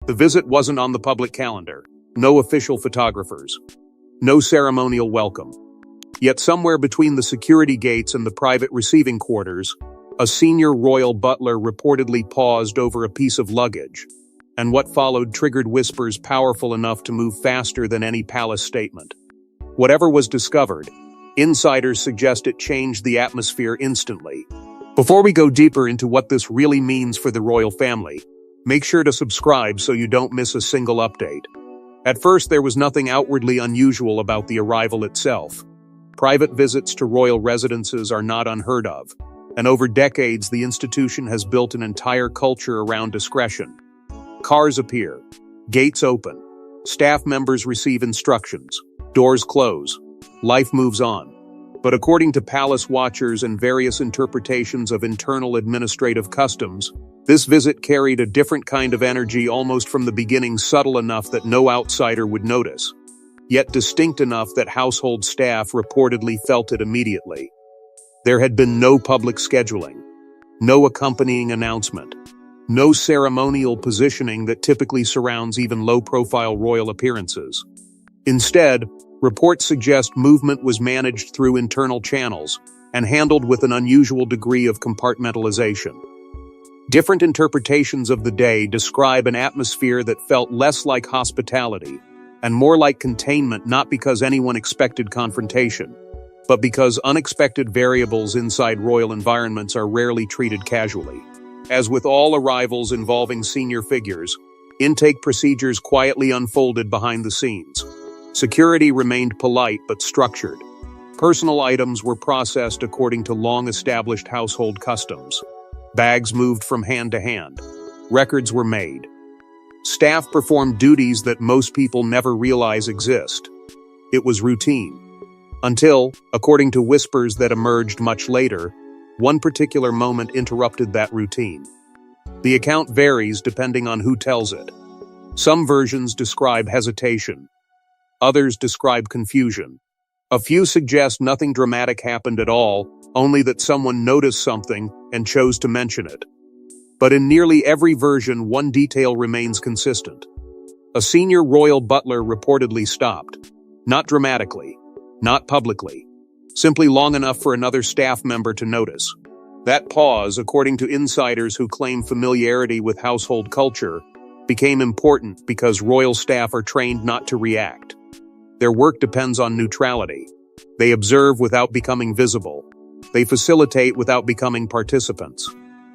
The visit wasn't on the public calendar. No official photographers. No ceremonial welcome. Yet somewhere between the security gates and the private receiving quarters, a senior royal butler reportedly paused over a piece of luggage, and what followed triggered whispers powerful enough to move faster than any palace statement. Whatever was discovered, insiders suggest it changed the atmosphere instantly. Before we go deeper into what this really means for the royal family, make sure to subscribe so you don't miss a single update. At first, there was nothing outwardly unusual about the arrival itself. Private visits to royal residences are not unheard of, and over decades the institution has built an entire culture around discretion. Cars appear, gates open, staff members receive instructions, doors close, life moves on. But according to palace watchers and various interpretations of internal administrative customs, this visit carried a different kind of energy almost from the beginning, subtle enough that no outsider would notice, yet distinct enough that household staff reportedly felt it immediately. There had been no public scheduling, no accompanying announcement, no ceremonial positioning that typically surrounds even low-profile royal appearances. Instead, reports suggest movement was managed through internal channels and handled with an unusual degree of compartmentalization. Different interpretations of the day describe an atmosphere that felt less like hospitality and more like containment, not because anyone expected confrontation, but because unexpected variables inside royal environments are rarely treated casually. As with all arrivals involving senior figures, intake procedures quietly unfolded behind the scenes. Security remained polite but structured. Personal items were processed according to long-established household customs. Bags moved from hand to hand. Records were made. Staff performed duties that most people never realize exist. It was routine. Until, according to whispers that emerged much later, one particular moment interrupted that routine. The account varies depending on who tells it. Some versions describe hesitation. Others describe confusion. A few suggest nothing dramatic happened at all, only that someone noticed something and chose to mention it. But in nearly every version, one detail remains consistent. A senior royal butler reportedly stopped. Not dramatically, not publicly, simply long enough for another staff member to notice. That pause, according to insiders who claim familiarity with household culture, became important because royal staff are trained not to react. Their work depends on neutrality. They observe without becoming visible. They facilitate without becoming participants,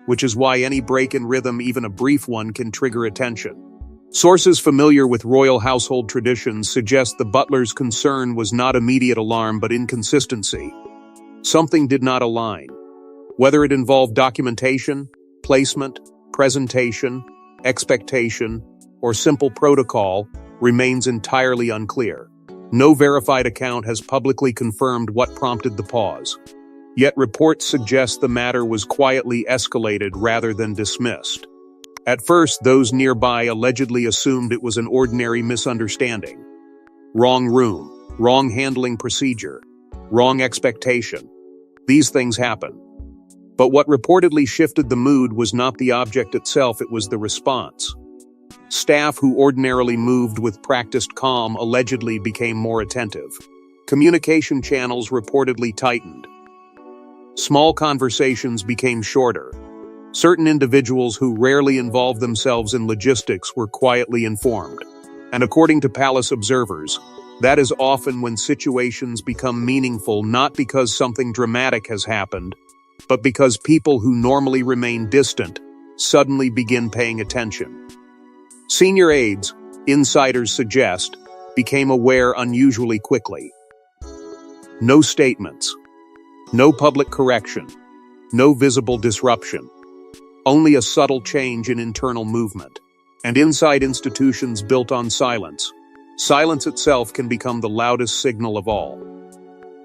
which is why any break in rhythm, even a brief one, can trigger attention. Sources familiar with royal household traditions suggest the butler's concern was not immediate alarm but inconsistency. Something did not align. Whether it involved documentation, placement, presentation, expectation, or simple protocol remains entirely unclear. No verified account has publicly confirmed what prompted the pause. Yet reports suggest the matter was quietly escalated rather than dismissed. At first, those nearby allegedly assumed it was an ordinary misunderstanding. Wrong room, wrong handling procedure, wrong expectation. These things happen. But what reportedly shifted the mood was not the object itself, it was the response. Staff who ordinarily moved with practiced calm allegedly became more attentive. Communication channels reportedly tightened. Small conversations became shorter. Certain individuals who rarely involved themselves in logistics were quietly informed. And according to palace observers, that is often when situations become meaningful, not because something dramatic has happened, but because people who normally remain distant suddenly begin paying attention. Senior aides, insiders suggest, became aware unusually quickly. No statements. No public correction. No visible disruption. Only a subtle change in internal movement. And inside institutions built on silence. Silence itself can become the loudest signal of all.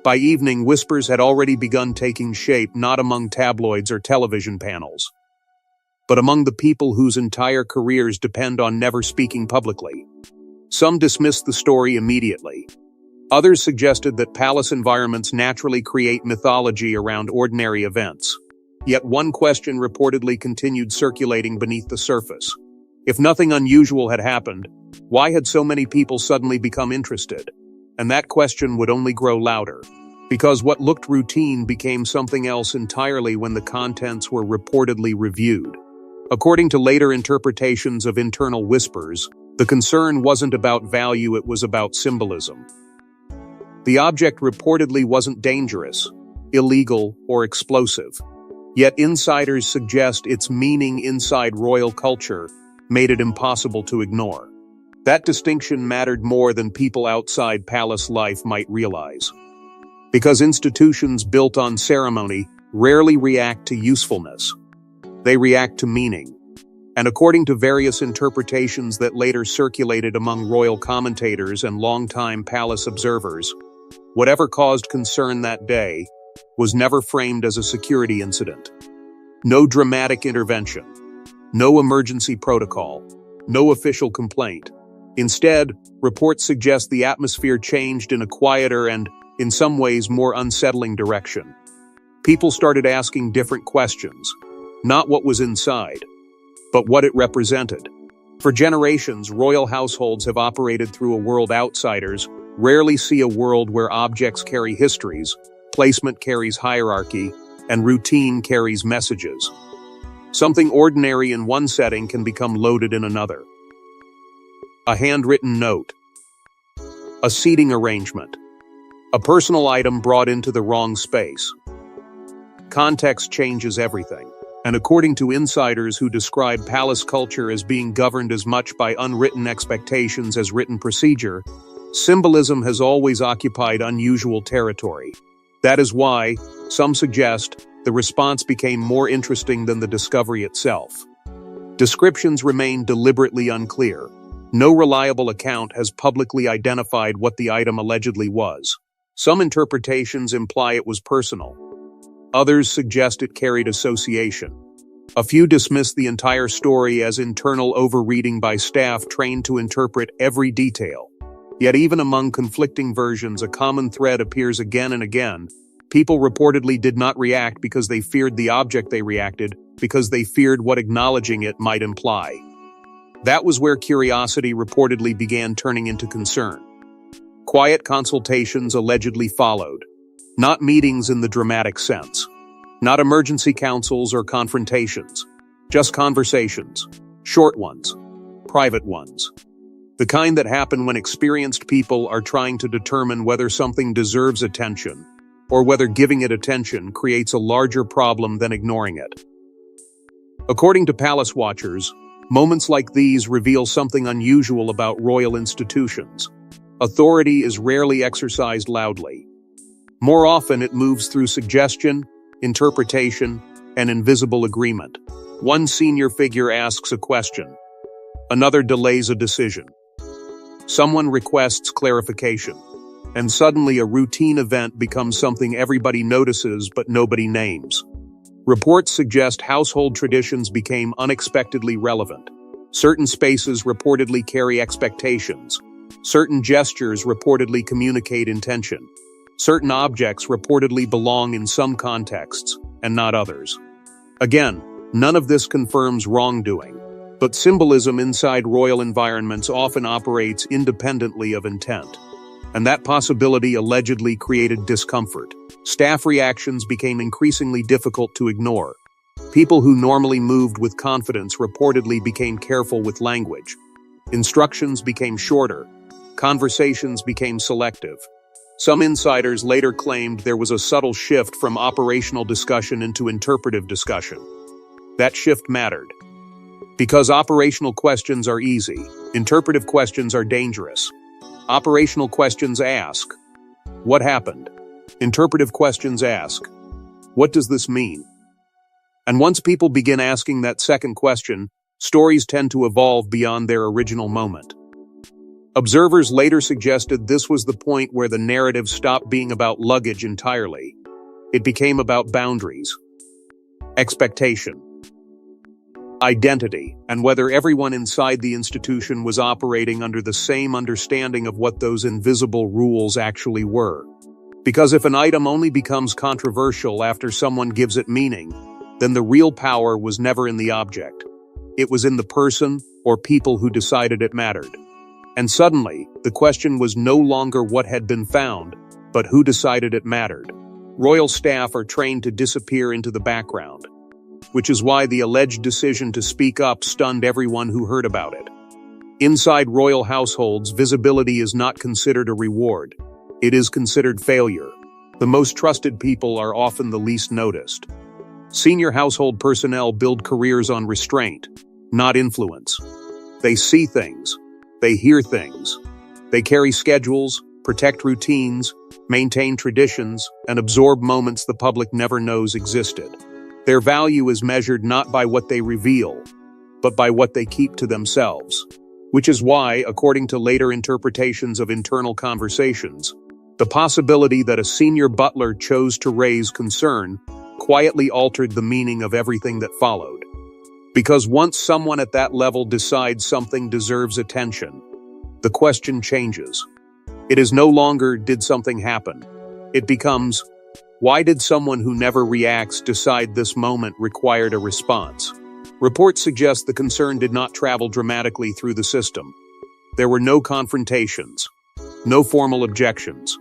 By evening, whispers had already begun taking shape, not among tabloids or television panels, but among the people whose entire careers depend on never speaking publicly. Some dismissed the story immediately. Others suggested that palace environments naturally create mythology around ordinary events. Yet one question reportedly continued circulating beneath the surface. If nothing unusual had happened, why had so many people suddenly become interested? And that question would only grow louder, because what looked routine became something else entirely when the contents were reportedly reviewed. According to later interpretations of internal whispers, the concern wasn't about value, it was about symbolism. The object reportedly wasn't dangerous, illegal, or explosive. Yet insiders suggest its meaning inside royal culture made it impossible to ignore. That distinction mattered more than people outside palace life might realize. Because institutions built on ceremony rarely react to usefulness. They react to meaning. And according to various interpretations that later circulated among royal commentators and longtime palace observers, whatever caused concern that day was never framed as a security incident. No dramatic intervention, no emergency protocol, no official complaint. Instead, reports suggest the atmosphere changed in a quieter and, in some ways, more unsettling direction. People started asking different questions, not what was inside, but what it represented. For generations, royal households have operated through a world outsiders rarely see, a world where objects carry histories, placement carries hierarchy, and routine carries messages. Something ordinary in one setting can become loaded in another. A handwritten note, a seating arrangement, a personal item brought into the wrong space. Context changes everything, and according to insiders who describe palace culture as being governed as much by unwritten expectations as written procedure, symbolism has always occupied unusual territory. That is why, some suggest, the response became more interesting than the discovery itself. Descriptions remain deliberately unclear. No reliable account has publicly identified what the item allegedly was. Some interpretations imply it was personal. Others suggest it carried association. A few dismiss the entire story as internal overreading by staff trained to interpret every detail. Yet even among conflicting versions, a common thread appears again and again. People reportedly did not react because they feared the object, they reacted because they feared what acknowledging it might imply. That was where curiosity reportedly began turning into concern. Quiet consultations allegedly followed. Not meetings in the dramatic sense. Not emergency councils or confrontations. Just conversations. Short ones. Private ones. The kind that happen when experienced people are trying to determine whether something deserves attention, or whether giving it attention creates a larger problem than ignoring it. According to palace watchers, moments like these reveal something unusual about royal institutions. Authority is rarely exercised loudly. More often, it moves through suggestion, interpretation, and invisible agreement. One senior figure asks a question. Another delays a decision. Someone requests clarification. And suddenly a routine event becomes something everybody notices but nobody names. Reports suggest household traditions became unexpectedly relevant. Certain spaces reportedly carry expectations. Certain gestures reportedly communicate intention. Certain objects reportedly belong in some contexts, and not others. Again, none of this confirms wrongdoing, but symbolism inside royal environments often operates independently of intent. And that possibility allegedly created discomfort. Staff reactions became increasingly difficult to ignore. People who normally moved with confidence reportedly became careful with language. Instructions became shorter. Conversations became selective. Some insiders later claimed there was a subtle shift from operational discussion into interpretive discussion. That shift mattered. Because operational questions are easy, interpretive questions are dangerous. Operational questions ask, "What happened?" Interpretive questions ask, "What does this mean?" And once people begin asking that second question, stories tend to evolve beyond their original moment. Observers later suggested this was the point where the narrative stopped being about luggage entirely. It became about boundaries, expectation, identity, and whether everyone inside the institution was operating under the same understanding of what those invisible rules actually were. Because if an item only becomes controversial after someone gives it meaning, then the real power was never in the object. It was in the person or people who decided it mattered. And suddenly, the question was no longer what had been found, but who decided it mattered. Royal staff are trained to disappear into the background, which is why the alleged decision to speak up stunned everyone who heard about it. Inside royal households, visibility is not considered a reward. It is considered failure. The most trusted people are often the least noticed. Senior household personnel build careers on restraint, not influence. They see things. They hear things. They carry schedules, protect routines, maintain traditions, and absorb moments the public never knows existed. Their value is measured not by what they reveal, but by what they keep to themselves. Which is why, according to later interpretations of internal conversations, the possibility that a senior butler chose to raise concern quietly altered the meaning of everything that followed. Because once someone at that level decides something deserves attention, the question changes. It is no longer, did something happen? It becomes, why did someone who never reacts decide this moment required a response? Reports suggest the concern did not travel dramatically through the system. There were no confrontations, no formal objections,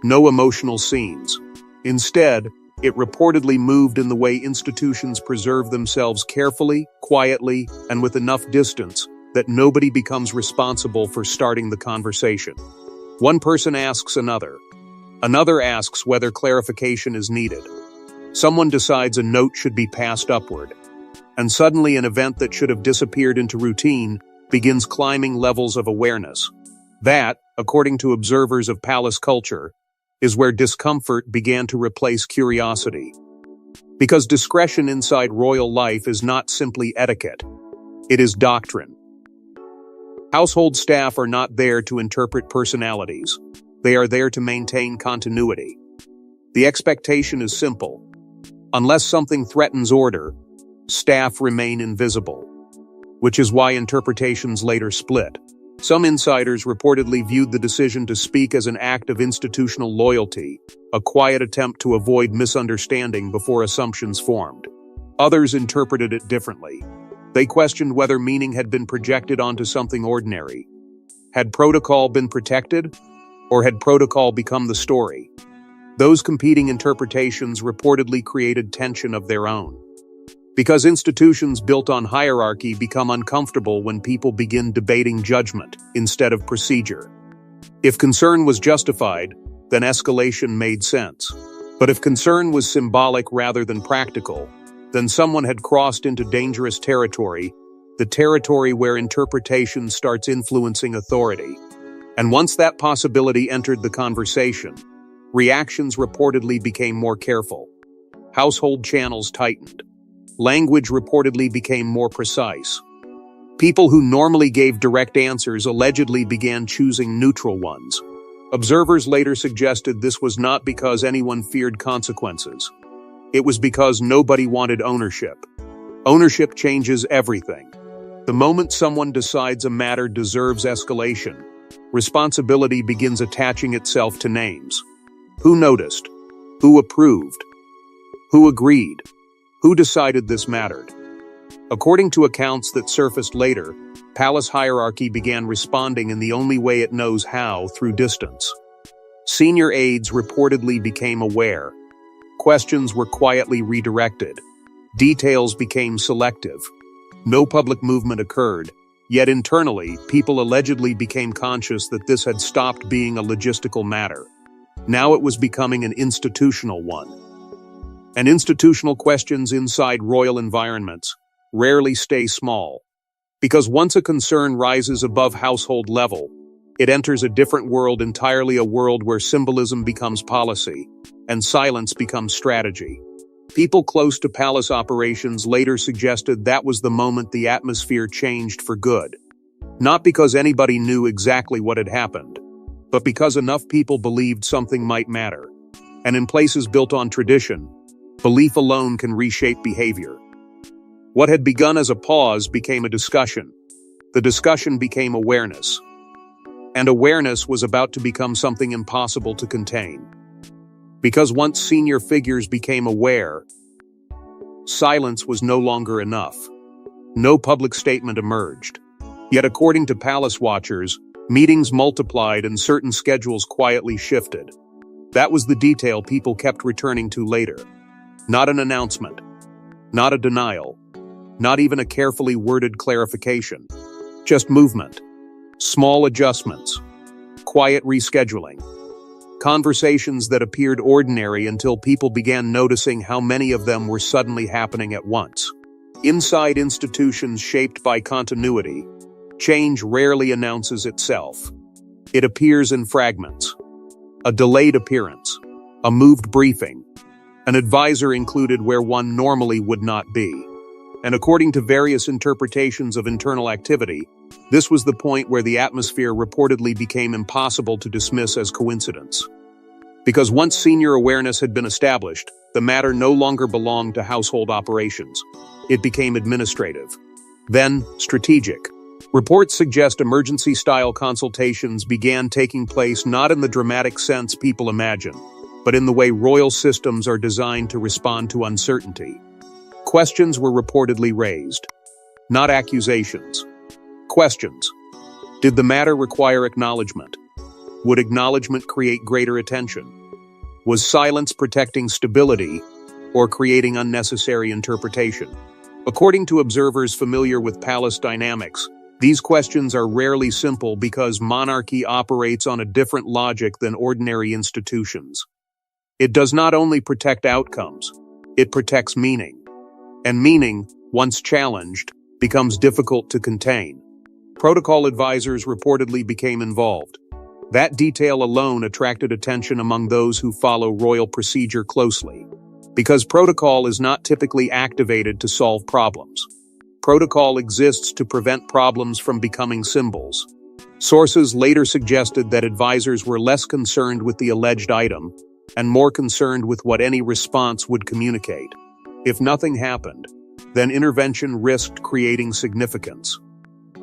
no emotional scenes. Instead, it reportedly moved in the way institutions preserve themselves carefully, quietly, and with enough distance that nobody becomes responsible for starting the conversation. One person asks another. Another asks whether clarification is needed. Someone decides a note should be passed upward. And suddenly an event that should have disappeared into routine begins climbing levels of awareness. That, according to observers of palace culture, is where discomfort began to replace curiosity. Because discretion inside royal life is not simply etiquette. It is doctrine. Household staff are not there to interpret personalities. They are there to maintain continuity. The expectation is simple. Unless something threatens order, staff remain invisible. Which is why interpretations later split. Some insiders reportedly viewed the decision to speak as an act of institutional loyalty, a quiet attempt to avoid misunderstanding before assumptions formed. Others interpreted it differently. They questioned whether meaning had been projected onto something ordinary. Had protocol been protected, or had protocol become the story? Those competing interpretations reportedly created tension of their own. Because institutions built on hierarchy become uncomfortable when people begin debating judgment instead of procedure. If concern was justified, then escalation made sense. But if concern was symbolic rather than practical, then someone had crossed into dangerous territory, the territory where interpretation starts influencing authority. And once that possibility entered the conversation, reactions reportedly became more careful. Household channels tightened. Language reportedly became more precise. People who normally gave direct answers allegedly began choosing neutral ones. Observers later suggested this was not because anyone feared consequences. It was because nobody wanted ownership. Ownership changes everything. The moment someone decides a matter deserves escalation, responsibility begins attaching itself to names. Who noticed? Who approved? Who agreed? Who decided this mattered? According to accounts that surfaced later, palace hierarchy began responding in the only way it knows how, through distance. Senior aides reportedly became aware. Questions were quietly redirected. Details became selective. No public movement occurred, yet internally, people allegedly became conscious that this had stopped being a logistical matter. Now it was becoming an institutional one. And institutional questions inside royal environments rarely stay small. Because once a concern rises above household level, it enters a different world entirely, a world where symbolism becomes policy, and silence becomes strategy. People close to palace operations later suggested that was the moment the atmosphere changed for good. Not because anybody knew exactly what had happened, but because enough people believed something might matter. And in places built on tradition, belief alone can reshape behavior. What had begun as a pause became a discussion. The discussion became awareness. And awareness was about to become something impossible to contain. Because once senior figures became aware, silence was no longer enough. No public statement emerged. Yet according to palace watchers, meetings multiplied and certain schedules quietly shifted. That was the detail people kept returning to later. Not an announcement. Not a denial. Not even a carefully worded clarification. Just movement. Small adjustments. Quiet rescheduling. Conversations that appeared ordinary until people began noticing how many of them were suddenly happening at once. Inside institutions shaped by continuity, change rarely announces itself. It appears in fragments. A delayed appearance. A moved briefing. An advisor included where one normally would not be. And according to various interpretations of internal activity, this was the point where the atmosphere reportedly became impossible to dismiss as coincidence. Because once senior awareness had been established, the matter no longer belonged to household operations. It became administrative. Then, strategic. Reports suggest emergency-style consultations began taking place not in the dramatic sense people imagine, but in the way royal systems are designed to respond to uncertainty. Questions were reportedly raised. Not accusations. Questions. Did the matter require acknowledgement? Would acknowledgement create greater attention? Was silence protecting stability or creating unnecessary interpretation? According to observers familiar with palace dynamics, these questions are rarely simple because monarchy operates on a different logic than ordinary institutions. It does not only protect outcomes, it protects meaning. And meaning, once challenged, becomes difficult to contain. Protocol advisors reportedly became involved. That detail alone attracted attention among those who follow royal procedure closely. Because protocol is not typically activated to solve problems. Protocol exists to prevent problems from becoming symbols. Sources later suggested that advisors were less concerned with the alleged item and more concerned with what any response would communicate. If nothing happened, then intervention risked creating significance.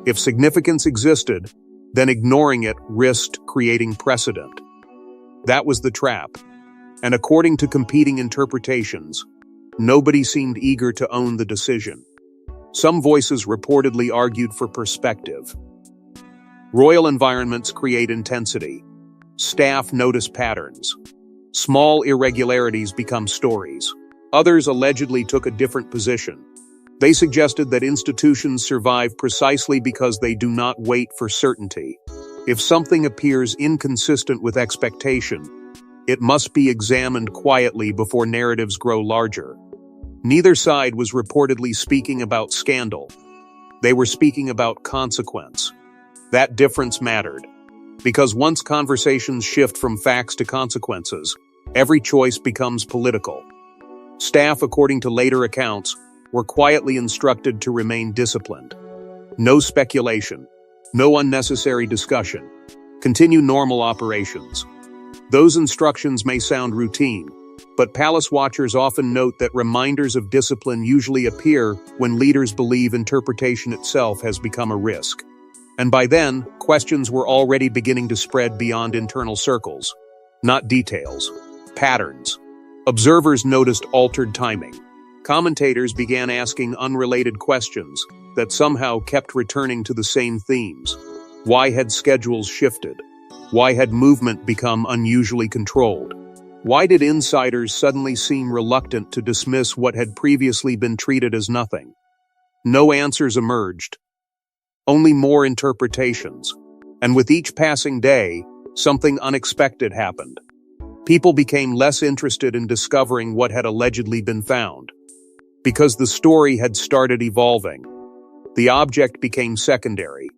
If significance existed, then ignoring it risked creating precedent. That was the trap. And according to competing interpretations, nobody seemed eager to own the decision. Some voices reportedly argued for perspective. Royal environments create intensity. Staff notice patterns. Small irregularities become stories. Others allegedly took a different position. They suggested that institutions survive precisely because they do not wait for certainty. If something appears inconsistent with expectation, it must be examined quietly before narratives grow larger. Neither side was reportedly speaking about scandal. They were speaking about consequence. That difference mattered. Because once conversations shift from facts to consequences, every choice becomes political. Staff, according to later accounts, were quietly instructed to remain disciplined. No speculation. No unnecessary discussion. Continue normal operations. Those instructions may sound routine, but palace watchers often note that reminders of discipline usually appear when leaders believe interpretation itself has become a risk. And by then, questions were already beginning to spread beyond internal circles. Not details. Patterns. Observers noticed altered timing. Commentators began asking unrelated questions that somehow kept returning to the same themes. Why had schedules shifted? Why had movement become unusually controlled? Why did insiders suddenly seem reluctant to dismiss what had previously been treated as nothing? No answers emerged. Only more interpretations. And with each passing day, something unexpected happened. People became less interested in discovering what had allegedly been found. Because the story had started evolving. The object became secondary.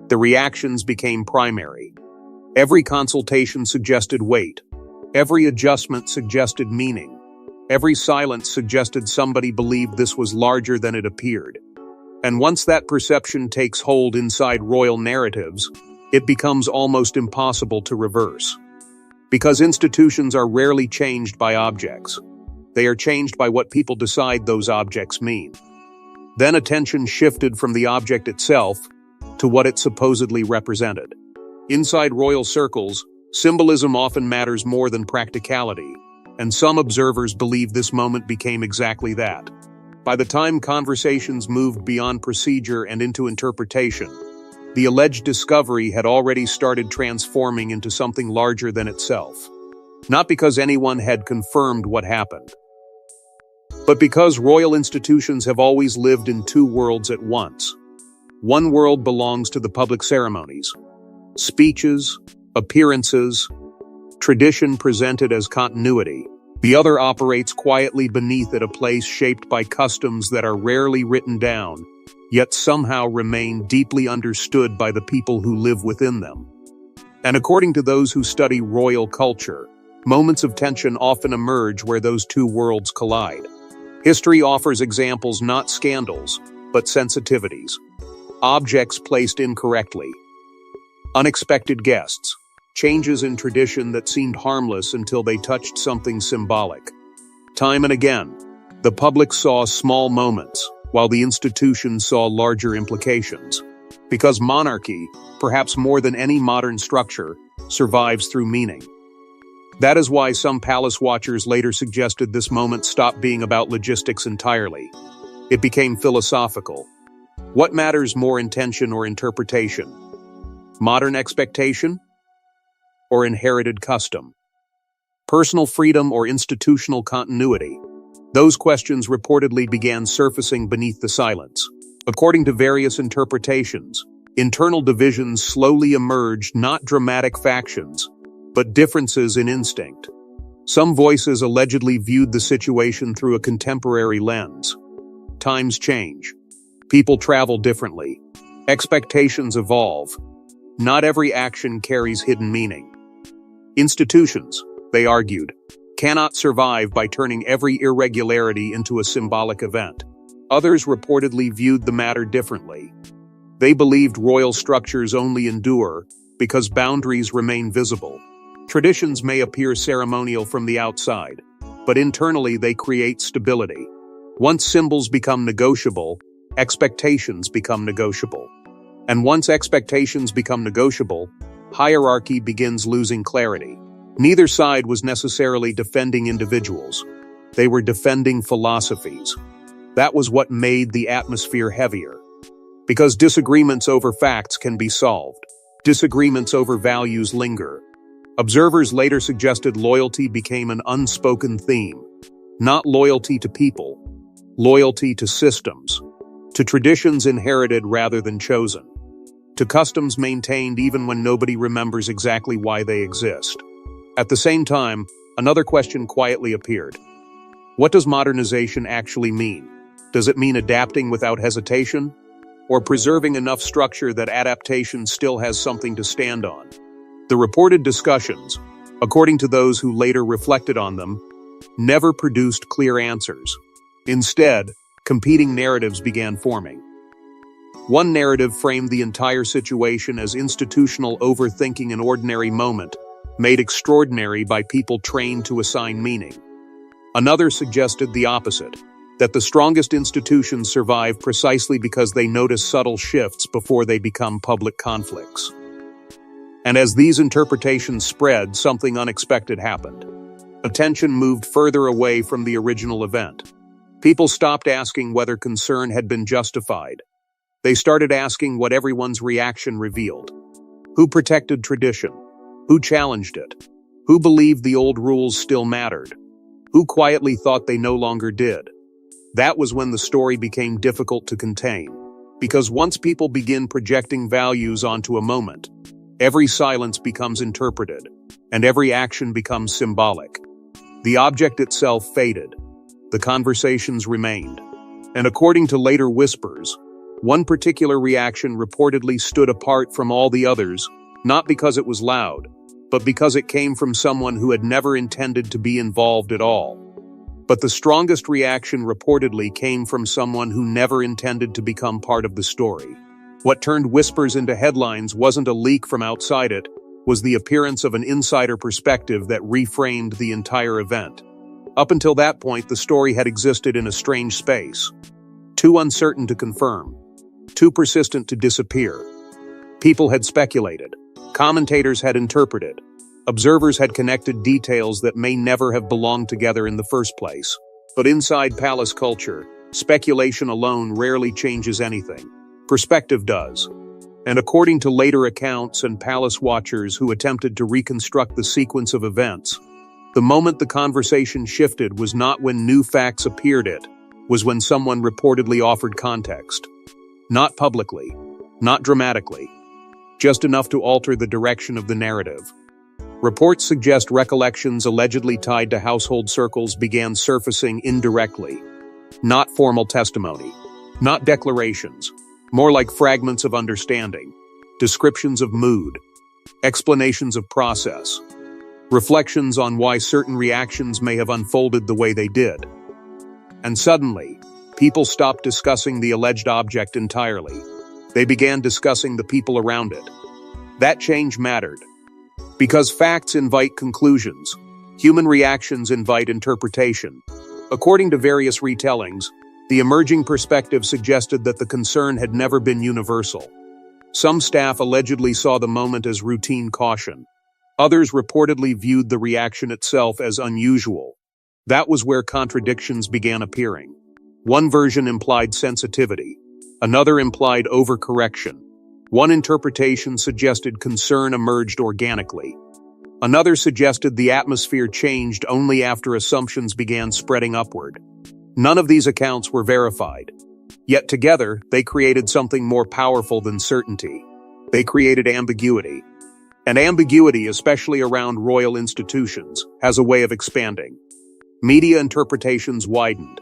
The reactions became primary. Every consultation suggested weight. Every adjustment suggested meaning. Every silence suggested somebody believed this was larger than it appeared. And once that perception takes hold inside royal narratives, it becomes almost impossible to reverse. Because institutions are rarely changed by objects. They are changed by what people decide those objects mean. Then attention shifted from the object itself to what it supposedly represented. Inside royal circles, symbolism often matters more than practicality, and some observers believe this moment became exactly that. By the time conversations moved beyond procedure and into interpretation, the alleged discovery had already started transforming into something larger than itself. Not because anyone had confirmed what happened, but because royal institutions have always lived in two worlds at once. One world belongs to the public ceremonies, speeches, appearances, tradition presented as continuity. The other operates quietly beneath it, a place shaped by customs that are rarely written down, yet somehow remain deeply understood by the people who live within them. And according to those who study royal culture, moments of tension often emerge where those two worlds collide. History offers examples, not scandals, but sensitivities. Objects placed incorrectly, unexpected guests, changes in tradition that seemed harmless until they touched something symbolic. Time and again, the public saw small moments, while the institution saw larger implications. Because monarchy, perhaps more than any modern structure, survives through meaning. That is why some palace watchers later suggested this moment stop being about logistics entirely. It became philosophical. What matters more, intention or interpretation? Modern expectation or inherited custom? Personal freedom or institutional continuity? Those questions reportedly began surfacing beneath the silence. According to various interpretations, internal divisions slowly emerged, not dramatic factions, but differences in instinct. Some voices allegedly viewed the situation through a contemporary lens. Times change. People travel differently. Expectations evolve. Not every action carries hidden meaning. Institutions, they argued, cannot survive by turning every irregularity into a symbolic event. Others reportedly viewed the matter differently. They believed royal structures only endure because boundaries remain visible. Traditions may appear ceremonial from the outside, but internally they create stability. Once symbols become negotiable, expectations become negotiable. And once expectations become negotiable, hierarchy begins losing clarity. Neither side was necessarily defending individuals. They were defending philosophies. That was what made the atmosphere heavier. Because disagreements over facts can be solved, disagreements over values linger. Observers later suggested loyalty became an unspoken theme. Not loyalty to people, loyalty to systems, to traditions inherited rather than chosen, to customs maintained even when nobody remembers exactly why they exist. At the same time, another question quietly appeared. What does modernization actually mean? Does it mean adapting without hesitation? Or preserving enough structure that adaptation still has something to stand on? The reported discussions, according to those who later reflected on them, never produced clear answers. Instead, competing narratives began forming. One narrative framed the entire situation as institutional overthinking, an ordinary moment, made extraordinary by people trained to assign meaning. Another suggested the opposite, that the strongest institutions survive precisely because they notice subtle shifts before they become public conflicts. And as these interpretations spread, something unexpected happened. Attention moved further away from the original event. People stopped asking whether concern had been justified. They started asking what everyone's reaction revealed. Who protected tradition? Who challenged it? Who believed the old rules still mattered? Who quietly thought they no longer did? That was when the story became difficult to contain. Because once people begin projecting values onto a moment, every silence becomes interpreted, and every action becomes symbolic. The object itself faded. The conversations remained. And according to later whispers, one particular reaction reportedly stood apart from all the others, not because it was loud, but because it came from someone who had never intended to be involved at all. But the strongest reaction reportedly came from someone who never intended to become part of the story. What turned whispers into headlines wasn't a leak from outside it, was the appearance of an insider perspective that reframed the entire event. Up until that point, the story had existed in a strange space, too uncertain to confirm, too persistent to disappear. People had speculated, commentators had interpreted, observers had connected details that may never have belonged together in the first place. But inside palace culture, Speculation alone rarely changes anything. Perspective does. And according to later accounts and palace watchers who attempted to reconstruct the sequence of events, the moment the conversation shifted was not when new facts appeared, it was when someone reportedly offered context. Not publicly, not dramatically, just enough to alter the direction of the narrative. Reports suggest recollections allegedly tied to household circles began surfacing indirectly. Not formal testimony, not declarations, more like fragments of understanding, descriptions of mood, explanations of process, reflections on why certain reactions may have unfolded the way they did. And suddenly, people stopped discussing the alleged object entirely. They began discussing the people around it. That change mattered. Because facts invite conclusions, human reactions invite interpretation. According to various retellings, the emerging perspective suggested that the concern had never been universal. Some staff allegedly saw the moment as routine caution. Others reportedly viewed the reaction itself as unusual. That was where contradictions began appearing. One version implied sensitivity. Another implied overcorrection. One interpretation suggested concern emerged organically. Another suggested the atmosphere changed only after assumptions began spreading upward. None of these accounts were verified. Yet together, they created something more powerful than certainty. They created ambiguity. And ambiguity, especially around royal institutions, has a way of expanding. Media interpretations widened.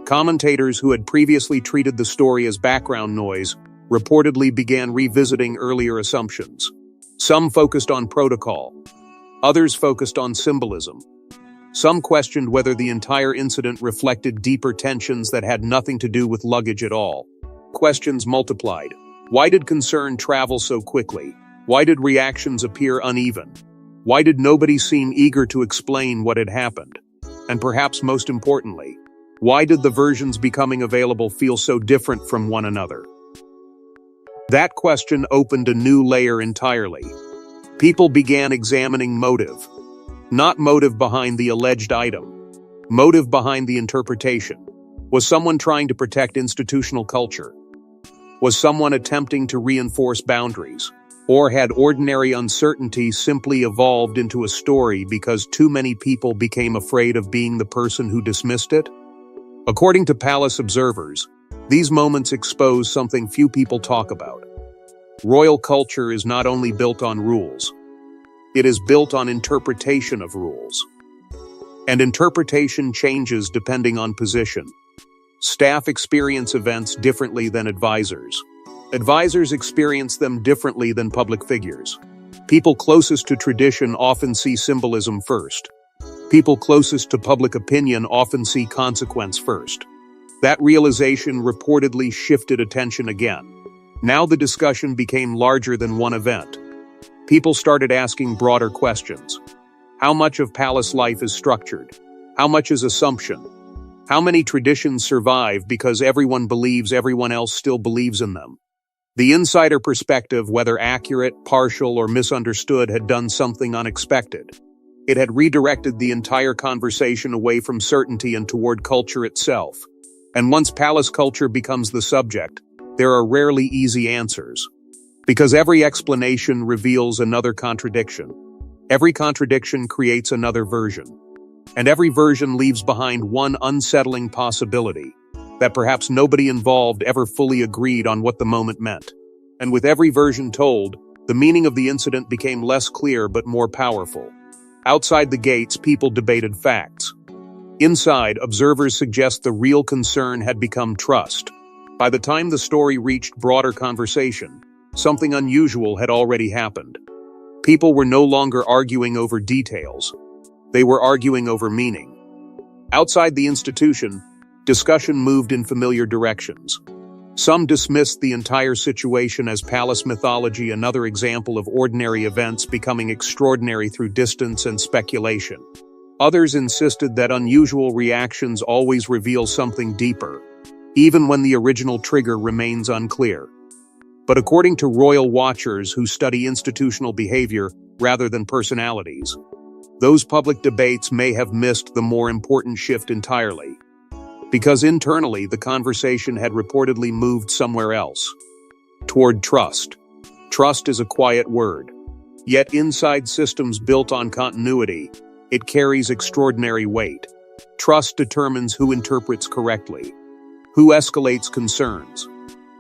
Commentators who had previously treated the story as background noise reportedly began revisiting earlier assumptions. Some focused on protocol. Others focused on symbolism. Some questioned whether the entire incident reflected deeper tensions that had nothing to do with luggage at all. Questions multiplied. Why did concern travel so quickly? Why did reactions appear uneven? Why did nobody seem eager to explain what had happened? And perhaps most importantly, why did the versions becoming available feel so different from one another? That question opened a new layer entirely. People began examining motive. Not motive behind the alleged item. Motive behind the interpretation. Was someone trying to protect institutional culture? Was someone attempting to reinforce boundaries? Or had ordinary uncertainty simply evolved into a story because too many people became afraid of being the person who dismissed it? According to palace observers, these moments expose something few people talk about. Royal culture is not only built on rules, it is built on interpretation of rules. And interpretation changes depending on position. Staff experience events differently than advisors. Advisors experience them differently than public figures. People closest to tradition often see symbolism first. People closest to public opinion often see consequence first. That realization reportedly shifted attention again. Now the discussion became larger than one event. People started asking broader questions. How much of palace life is structured? How much is assumption? How many traditions survive because everyone believes everyone else still believes in them? The insider perspective, whether accurate, partial, or misunderstood, had done something unexpected. It had redirected the entire conversation away from certainty and toward culture itself. And once palace culture becomes the subject, there are rarely easy answers. Because every explanation reveals another contradiction. Every contradiction creates another version. And every version leaves behind one unsettling possibility, that perhaps nobody involved ever fully agreed on what the moment meant. And with every version told, the meaning of the incident became less clear but more powerful. Outside the gates, people debated facts. Inside, observers suggest the real concern had become trust. By the time the story reached broader conversation, something unusual had already happened. People were no longer arguing over details. They were arguing over meaning. Outside the institution, discussion moved in familiar directions. Some dismissed the entire situation as palace mythology, another example of ordinary events becoming extraordinary through distance and speculation. Others insisted that unusual reactions always reveal something deeper, even when the original trigger remains unclear. But according to royal watchers who study institutional behavior rather than personalities, those public debates may have missed the more important shift entirely. Because internally, the conversation had reportedly moved somewhere else. Toward trust. Trust is a quiet word. Yet inside systems built on continuity, it carries extraordinary weight. Trust determines who interprets correctly, who escalates concerns,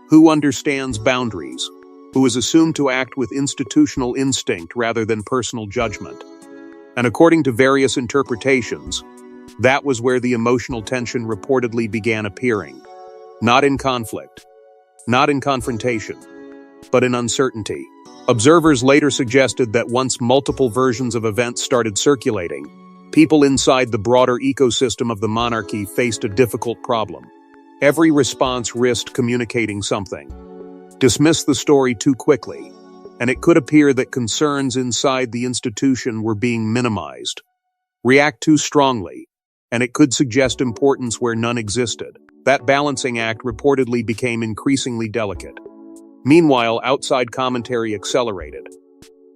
who understands boundaries, who is assumed to act with institutional instinct rather than personal judgment. And according to various interpretations, that was where the emotional tension reportedly began appearing. Not in conflict, not in confrontation, but in uncertainty. Observers later suggested that once multiple versions of events started circulating, people inside the broader ecosystem of the monarchy faced a difficult problem. Every response risked communicating something. Dismiss the story too quickly, and it could appear that concerns inside the institution were being minimized. React too strongly, and it could suggest importance where none existed. That balancing act reportedly became increasingly delicate. Meanwhile, outside commentary accelerated.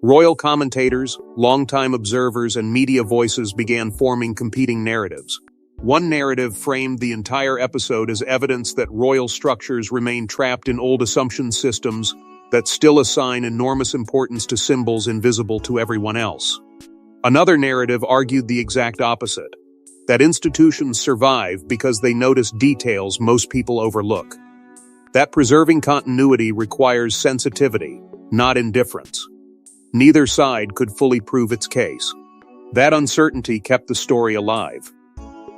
Royal commentators, longtime observers, and media voices began forming competing narratives. One narrative framed the entire episode as evidence that royal structures remain trapped in old assumption systems that still assign enormous importance to symbols invisible to everyone else. Another narrative argued the exact opposite, that institutions survive because they notice details most people overlook. That preserving continuity requires sensitivity, not indifference. Neither side could fully prove its case. That uncertainty kept the story alive.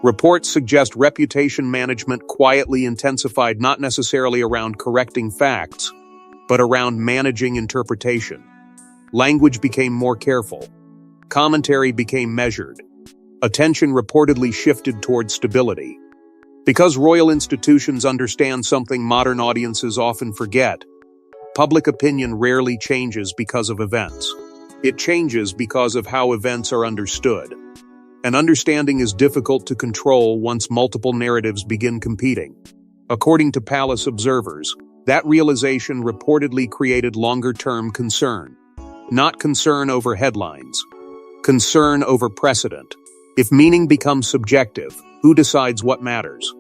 Reports suggest reputation management quietly intensified not necessarily around correcting facts, but around managing interpretation. Language became more careful. Commentary became measured. Attention reportedly shifted toward stability. Because royal institutions understand something modern audiences often forget, public opinion rarely changes because of events. It changes because of how events are understood. And understanding is difficult to control once multiple narratives begin competing. According to palace observers, that realization reportedly created longer-term concern. Not concern over headlines. Concern over precedent. If meaning becomes subjective, who decides what matters?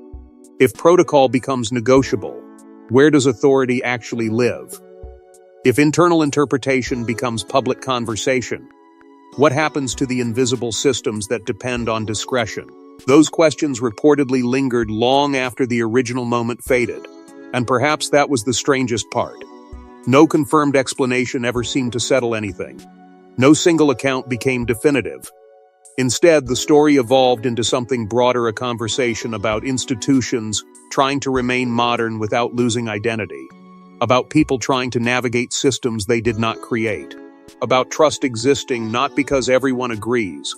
If protocol becomes negotiable, where does authority actually live? If internal interpretation becomes public conversation, what happens to the invisible systems that depend on discretion? Those questions reportedly lingered long after the original moment faded, and perhaps that was the strangest part. No confirmed explanation ever seemed to settle anything. No single account became definitive. Instead, the story evolved into something broader, a conversation about institutions trying to remain modern without losing identity, about people trying to navigate systems they did not create, about trust existing not because everyone agrees,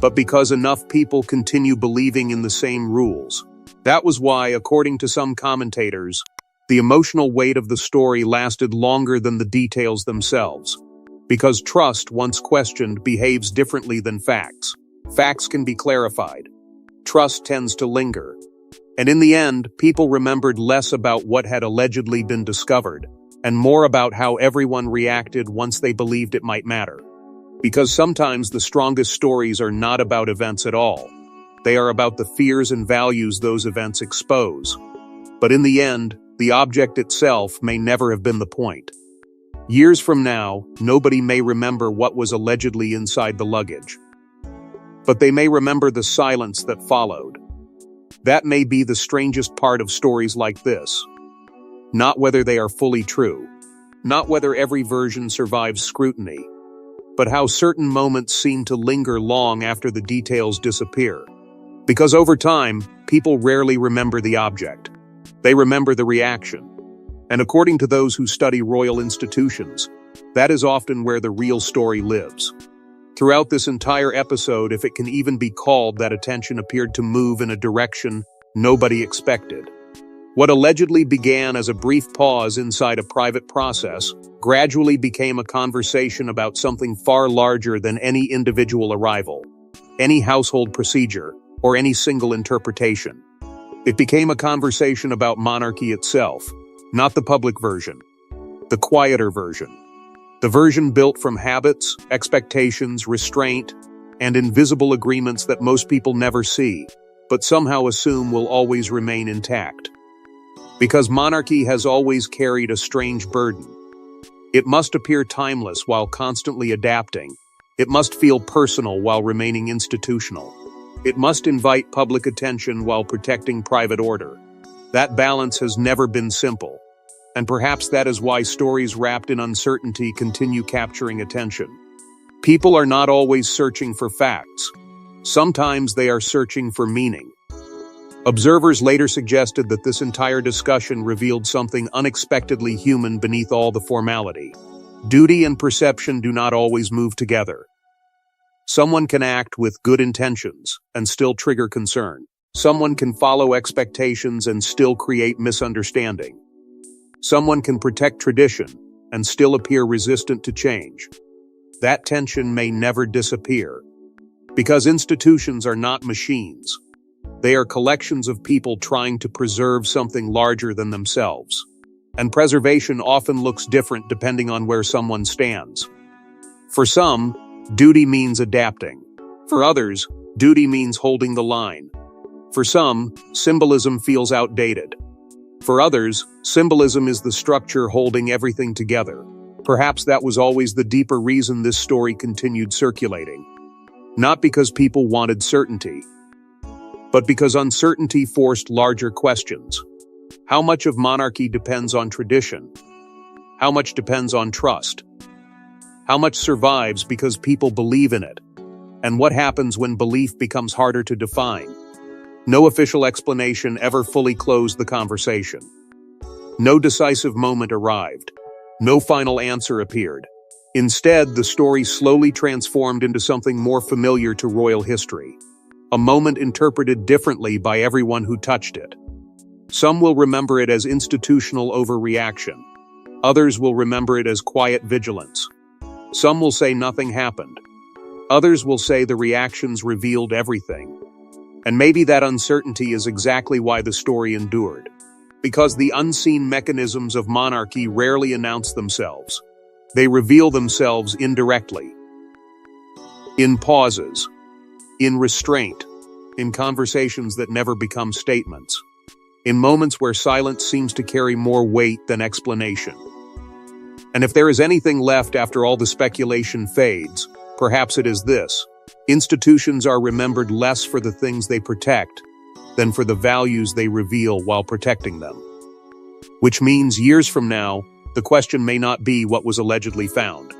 but because enough people continue believing in the same rules. That was why, according to some commentators, the emotional weight of the story lasted longer than the details themselves. Because trust, once questioned, behaves differently than facts. Facts can be clarified. Trust tends to linger. And in the end, people remembered less about what had allegedly been discovered, and more about how everyone reacted once they believed it might matter. Because sometimes the strongest stories are not about events at all. They are about the fears and values those events expose. But in the end, the object itself may never have been the point. Years from now, nobody may remember what was allegedly inside the luggage. But they may remember the silence that followed. That may be the strangest part of stories like this. Not whether they are fully true, not whether every version survives scrutiny, but how certain moments seem to linger long after the details disappear. Because over time, people rarely remember the object. They remember the reaction. And according to those who study royal institutions, that is often where the real story lives. Throughout this entire episode, if it can even be called, that attention appeared to move in a direction nobody expected. What allegedly began as a brief pause inside a private process gradually became a conversation about something far larger than any individual arrival, any household procedure, or any single interpretation. It became a conversation about monarchy itself, not the public version, the quieter version. The version built from habits, expectations, restraint, and invisible agreements that most people never see, but somehow assume will always remain intact. Because monarchy has always carried a strange burden. It must appear timeless while constantly adapting. It must feel personal while remaining institutional. It must invite public attention while protecting private order. That balance has never been simple. And perhaps that is why stories wrapped in uncertainty continue capturing attention. People are not always searching for facts. Sometimes they are searching for meaning. Observers later suggested that this entire discussion revealed something unexpectedly human beneath all the formality. Duty and perception do not always move together. Someone can act with good intentions and still trigger concern. Someone can follow expectations and still create misunderstanding. Someone can protect tradition and still appear resistant to change. That tension may never disappear. Because institutions are not machines. They are collections of people trying to preserve something larger than themselves. And preservation often looks different depending on where someone stands. For some, duty means adapting. For others, duty means holding the line. For some, symbolism feels outdated. For others, symbolism is the structure holding everything together. Perhaps that was always the deeper reason this story continued circulating. Not because people wanted certainty, but because uncertainty forced larger questions. How much of monarchy depends on tradition? How much depends on trust? How much survives because people believe in it? And what happens when belief becomes harder to define? No official explanation ever fully closed the conversation. No decisive moment arrived. No final answer appeared. Instead, the story slowly transformed into something more familiar to royal history. A moment interpreted differently by everyone who touched it. Some will remember it as institutional overreaction. Others will remember it as quiet vigilance. Some will say nothing happened. Others will say the reactions revealed everything. And maybe that uncertainty is exactly why the story endured. Because the unseen mechanisms of monarchy rarely announce themselves. They reveal themselves indirectly. In pauses. In restraint. In conversations that never become statements. In moments where silence seems to carry more weight than explanation. And if there is anything left after all the speculation fades, perhaps it is this. Institutions are remembered less for the things they protect than for the values they reveal while protecting them. Which means years from now, the question may not be what was allegedly found.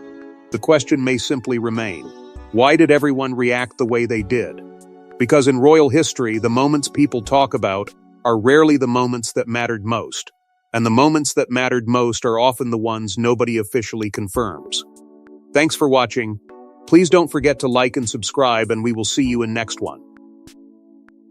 The question may simply remain, why did everyone react the way they did? Because in royal history, the moments people talk about are rarely the moments that mattered most. And the moments that mattered most are often the ones nobody officially confirms. Thanks for watching. Please don't forget to like and subscribe, and we will see you in next one.